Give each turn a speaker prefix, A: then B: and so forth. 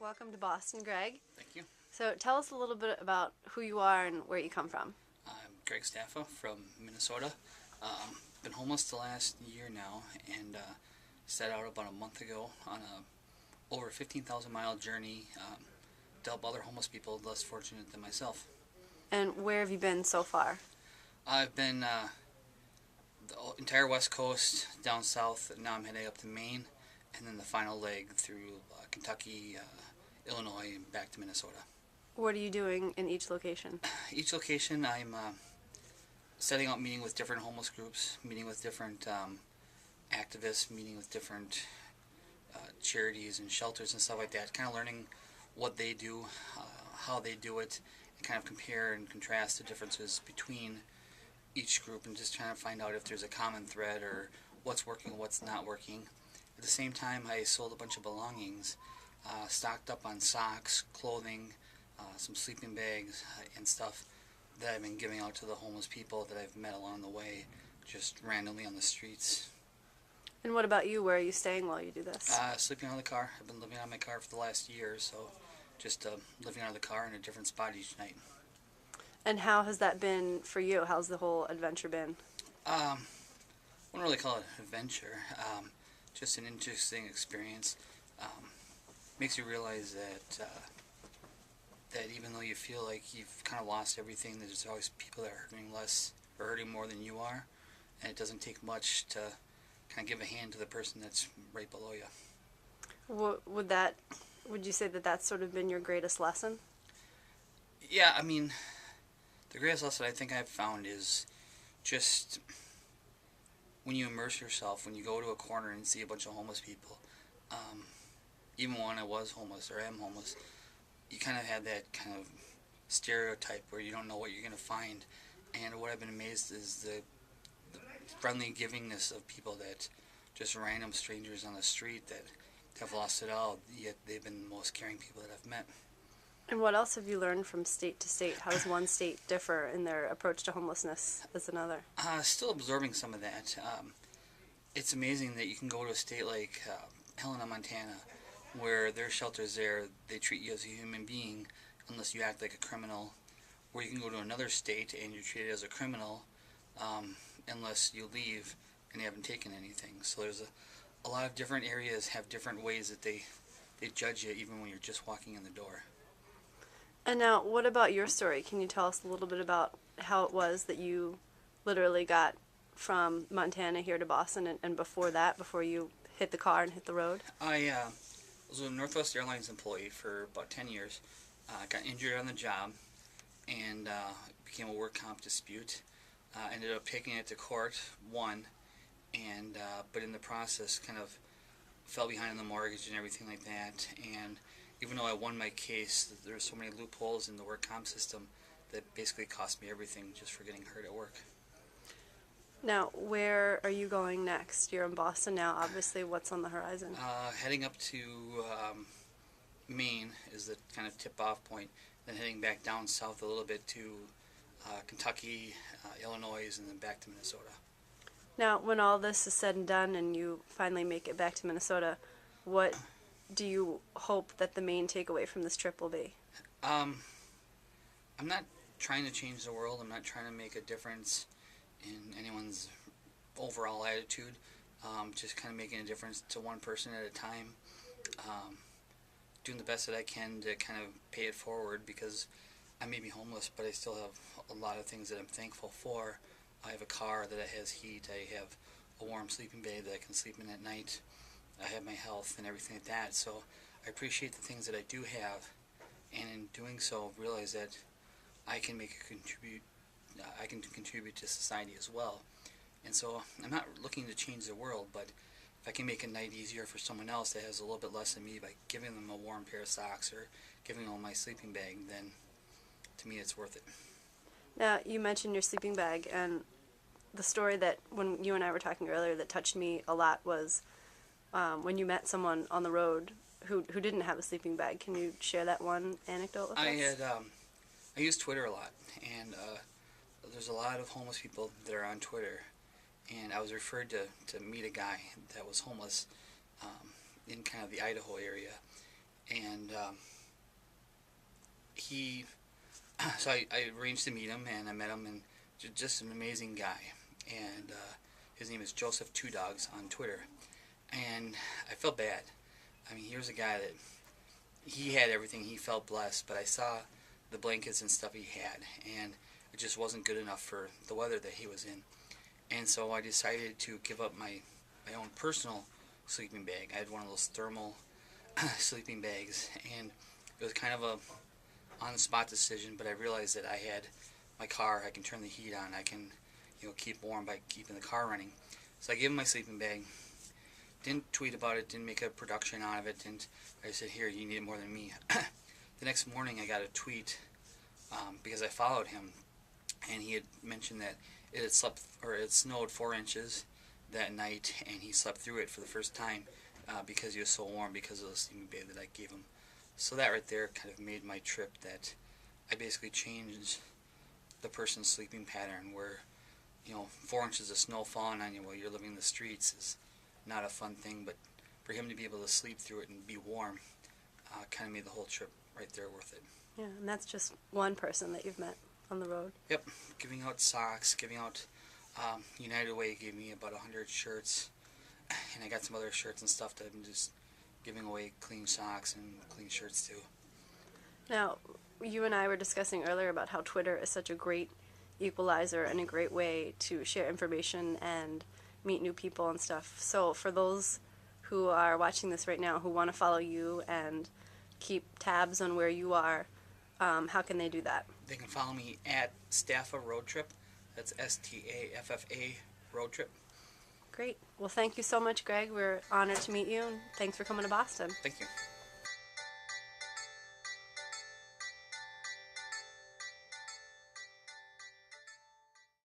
A: Welcome to Boston, Greg.
B: Thank you.
A: So tell us a little bit about who you are and where you come from.
B: I'm Greg Staffa from Minnesota. Been homeless the last year now, and set out about a month ago on a over 15,000 mile journey to help other homeless people less fortunate than myself.
A: And where have you been so far?
B: I've been the entire West Coast, down south. Now I'm heading up to Maine, and then the final leg through Kentucky, Illinois, and back to Minnesota.
A: What are you doing in each location?
B: Each location, I'm setting up meeting with different homeless groups, meeting with different activists, meeting with different charities and shelters and stuff like that, kind of learning what they do, how they do it, and kind of compare and contrast the differences between each group and just trying to find out if there's a common thread or what's working and what's not working. At the same time, I sold a bunch of belongings, stocked up on socks, clothing, some sleeping bags and stuff that I've been giving out to the homeless people that I've met along the way, just randomly on the streets.
A: And what about you? Where are you staying while you do this?
B: Sleeping out of the car. I've been living out of my car for the last year, so just living out of the car in a different spot each night.
A: And how has that been for you? How's the whole adventure been?
B: I wouldn't really call it an adventure, just an interesting experience. Makes you realize that even though you feel like you've kind of lost everything, there's always people that are hurting less or hurting more than you are, and it doesn't take much to kind of give a hand to the person that's right below you.
A: Would you say that that's sort of been your greatest lesson?
B: Yeah, I mean, the greatest lesson I think I've found is just when you immerse yourself, when you go to a corner and see a bunch of homeless people, even when I was homeless or am homeless, you kind of have that kind of stereotype where you don't know what you're going to find. And what I've been amazed is the friendly givingness of people, that just random strangers on the street that have lost it all, yet they've been the most caring people that I've met.
A: And what else have you learned from state to state? How does one state differ in their approach to homelessness as another?
B: Still absorbing some of that. It's amazing that you can go to a state like Helena, Montana, where their shelters there, they treat you as a human being unless you act like a criminal. Or you can go to another state and you're treated as a criminal unless you leave and they haven't taken anything. So there's a lot of different areas have different ways that they judge you even when you're just walking in the door.
A: And now, what about your story? Can you tell us a little bit about how it was that you literally got from Montana here to Boston, and before that, before you hit the car and hit the road?
B: I was a Northwest Airlines employee for about 10 years. Got injured on the job and became a work comp dispute. Ended up taking it to court, won, and but in the process kind of fell behind on the mortgage and everything like that. And even though I won my case, there were so many loopholes in the work comp system that basically cost me everything just for getting hurt at work.
A: Now, where are you going next? You're in Boston now, obviously. What's on the horizon?
B: Heading up to Maine is the kind of tip-off point, then heading back down south a little bit to Kentucky, Illinois, and then back to Minnesota.
A: Now, when all this is said and done and you finally make it back to Minnesota, what do you hope that the main takeaway from this trip will be?
B: I'm not trying to change the world. I'm not trying to make a difference in anyone's overall attitude. Just kind of making a difference to one person at a time. Doing the best that I can to kind of pay it forward, because I may be homeless, but I still have a lot of things that I'm thankful for. I have a car that has heat. I have a warm sleeping bag that I can sleep in at night. I have my health and everything like that. So I appreciate the things that I do have, and in doing so, realize that I can I can contribute to society as well. And so I'm not looking to change the world, but if I can make a night easier for someone else that has a little bit less than me by giving them a warm pair of socks or giving them my sleeping bag, then to me it's worth it.
A: Now, you mentioned your sleeping bag, and the story that when you and I were talking earlier that touched me a lot was when you met someone on the road who didn't have a sleeping bag. Can you share that one anecdote with us?
B: I use Twitter a lot, and there's a lot of homeless people that are on Twitter, and I was referred to meet a guy that was homeless in kind of the Idaho area, and he. So I arranged to meet him, and I met him, and just an amazing guy. And his name is Joseph Two Dogs on Twitter, and I felt bad. I mean, here's a guy that he had everything. He felt blessed, but I saw the blankets and stuff he had, and it just wasn't good enough for the weather that he was in. And so I decided to give up my own personal sleeping bag. I had one of those thermal sleeping bags, and it was kind of a on-the-spot decision, but I realized that I had my car. I can turn the heat on. I can, keep warm by keeping the car running. So I gave him my sleeping bag. Didn't tweet about it. Didn't make a production out of it. And I said, "Here, you need it more than me." The next morning, I got a tweet because I followed him, and he had mentioned that it snowed 4 inches that night, and he slept through it for the first time because he was so warm because of the sleeping bag that I gave him. So that right there kind of made my trip that I basically changed the person's sleeping pattern where, 4 inches of snow falling on you while you're living in the streets is not a fun thing, but for him to be able to sleep through it and be warm kind of made the whole trip right there worth it.
A: Yeah, and that's just one person that you've met on the road.
B: Yep, giving out socks, giving out United Way gave me about 100 shirts, and I got some other shirts and stuff that I'm just giving away, clean socks and clean shirts too.
A: Now, you and I were discussing earlier about how Twitter is such a great equalizer and a great way to share information and meet new people and stuff. So for those who are watching this right now who want to follow you and keep tabs on where you are, how can they do that?
B: They can follow me at Staffa Road Trip. That's STAFFA Road Trip.
A: Great. Well, thank you so much, Greg. We're honored to meet you, and thanks for coming to Boston.
B: Thank you.